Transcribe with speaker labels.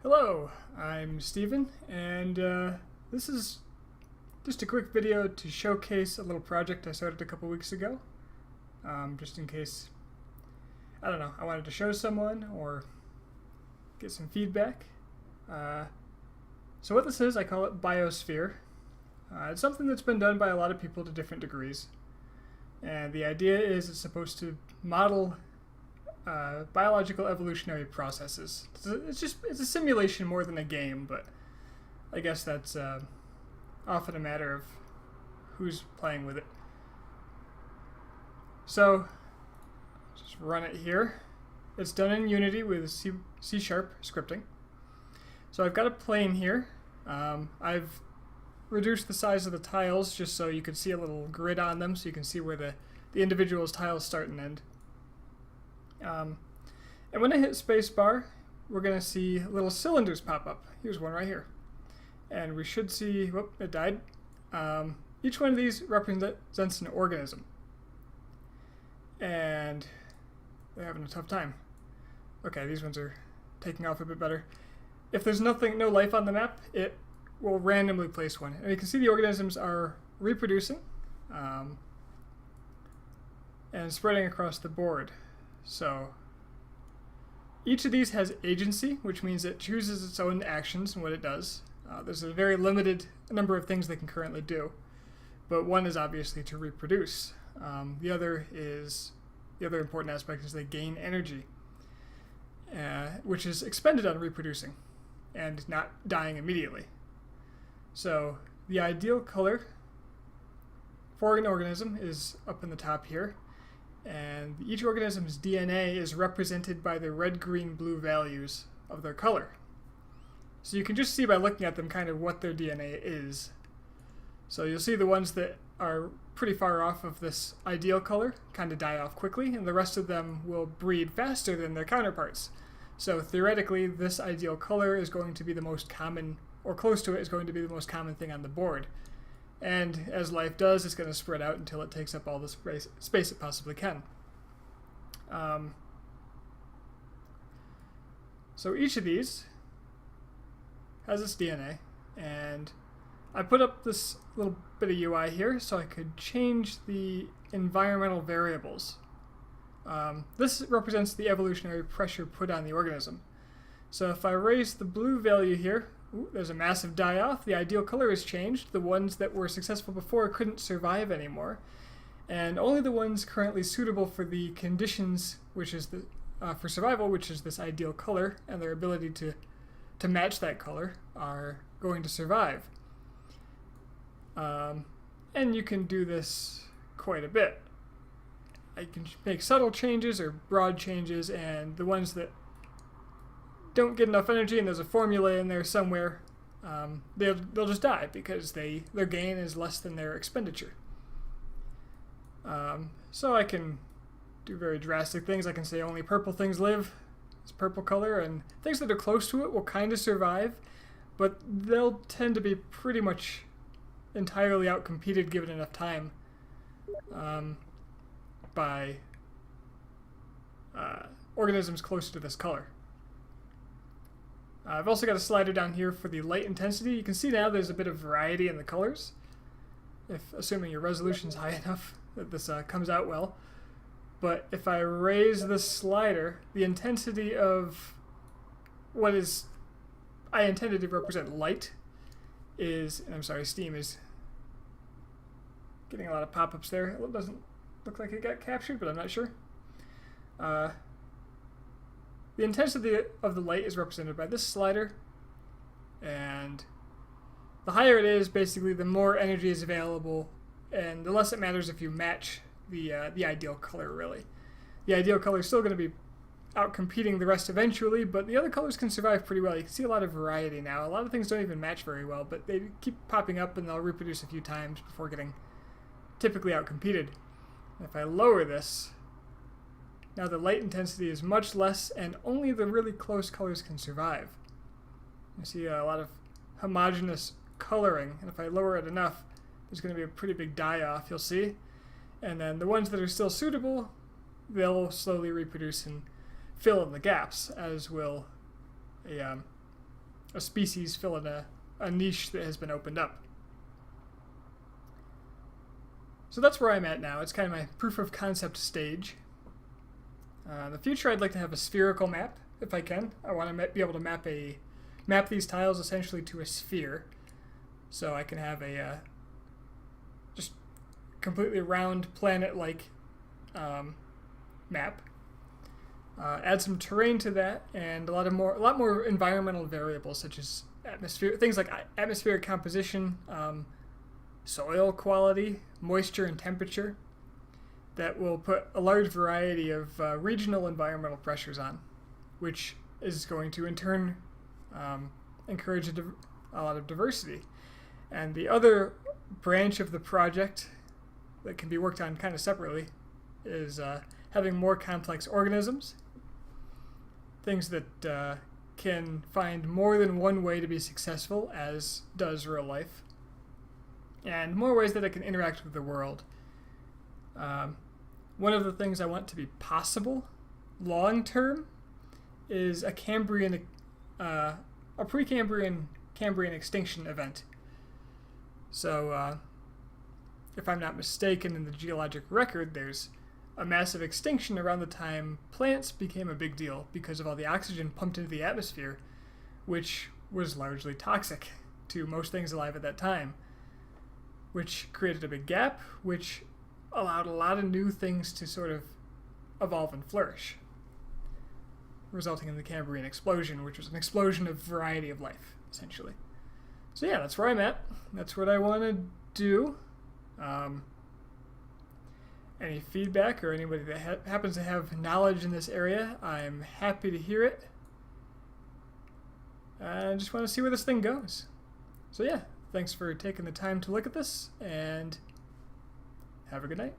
Speaker 1: Hello, I'm Steven, and this is just a quick video to showcase a little project I started a couple weeks ago. Just in case, I don't know, I wanted to show someone or get some feedback. So what this is, I call it Biosphere. It's something that's been done by a lot of people to different degrees. And the idea is it's supposed to model biological evolutionary processes. It's a simulation more than a game, but I guess that's often a matter of who's playing with it. So just run it here. It's done in Unity with C# scripting. So I've got a plane here. I've reduced the size of the tiles just so you can see a little grid on them, so you can see where the individual tiles start and end. And when I hit spacebar, we're going to see little cylinders pop up. Here's one right here. And we should see, whoop, it died. Each one of these represents an organism. And they're having a tough time. Okay, these ones are taking off a bit better. If there's no life on the map, it will randomly place one. And you can see the organisms are reproducing and spreading across the board. So each of these has agency, which means it chooses its own actions and what it does. There's a very limited number of things they can currently do, but one is obviously to reproduce. The other important aspect is they gain energy, which is expended on reproducing and not dying immediately. So the ideal color for an organism is up in the top here. And each organism's DNA is represented by the red, green, blue values of their color. So you can just see by looking at them kind of what their DNA is. So you'll see the ones that are pretty far off of this ideal color kind of die off quickly, and the rest of them will breed faster than their counterparts. So theoretically, this ideal color is going to be the most common, or close to it is going to be the most common thing on the board. And as life does, it's going to spread out until it takes up all the space it possibly can. So each of these has its DNA, and I put up this little bit of UI here so I could change the environmental variables. This represents the evolutionary pressure put on the organism. So if I raise the blue value here, there's a massive die-off. The ideal color has changed. The ones that were successful before couldn't survive anymore. And only the ones currently suitable for the conditions, which is for survival, which is this ideal color, and their ability to match that color, are going to survive. And you can do this quite a bit. I can make subtle changes or broad changes, and the ones that don't get enough energy, and there's a formula in there somewhere, they'll just die because their gain is less than their expenditure. So I can do very drastic things. I can say only purple things live. It's purple color, and things that are close to it will kind of survive, but they'll tend to be pretty much entirely outcompeted given enough time by organisms closer to this color. I've also got a slider down here for the light intensity. You can see now there's a bit of variety in the colors, assuming your resolution's high enough that this comes out well. But if I raise this slider, the intensity of what I intended to represent light is, and I'm sorry, Steam is getting a lot of pop-ups there. It doesn't look like it got captured, but I'm not sure. The intensity of the light is represented by this slider, and the higher it is, basically, the more energy is available, and the less it matters if you match the ideal color, really. The ideal color is still going to be outcompeting the rest eventually, but the other colors can survive pretty well. You can see a lot of variety now. A lot of things don't even match very well, but they keep popping up, and they'll reproduce a few times before getting typically outcompeted. If I lower this, now the light intensity is much less, and only the really close colors can survive. You see a lot of homogeneous coloring, and if I lower it enough, there's going to be a pretty big die-off, you'll see. And then the ones that are still suitable, they'll slowly reproduce and fill in the gaps, as will a a species filling a niche that has been opened up. So that's where I'm at now. It's kind of my proof of concept stage. In the future, I'd like to have a spherical map, if I can. I want to be able to map these tiles essentially to a sphere, so I can have a just completely round planet-like map. Add some terrain to that, and a lot more environmental variables such as things like atmospheric composition, soil quality, moisture, and temperature. That will put a large variety of regional environmental pressures on, which is going to in turn encourage a lot of diversity. And the other branch of the project that can be worked on kind of separately is having more complex organisms, things that can find more than one way to be successful, as does real life, and more ways that it can interact with the world. One of the things I want to be possible long term is a Cambrian, a pre-Cambrian Cambrian extinction event. So, if I'm not mistaken, in the geologic record, there's a massive extinction around the time plants became a big deal because of all the oxygen pumped into the atmosphere, which was largely toxic to most things alive at that time, which created a big gap, which allowed a lot of new things to sort of evolve and flourish, resulting in the Cambrian explosion, which was an explosion of variety of life, essentially. So yeah, that's where I'm at. That's what I want to do. Any feedback or anybody that happens to have knowledge in this area, I'm happy to hear it. I just want to see where this thing goes. So yeah, thanks for taking the time to look at this, and have a good night.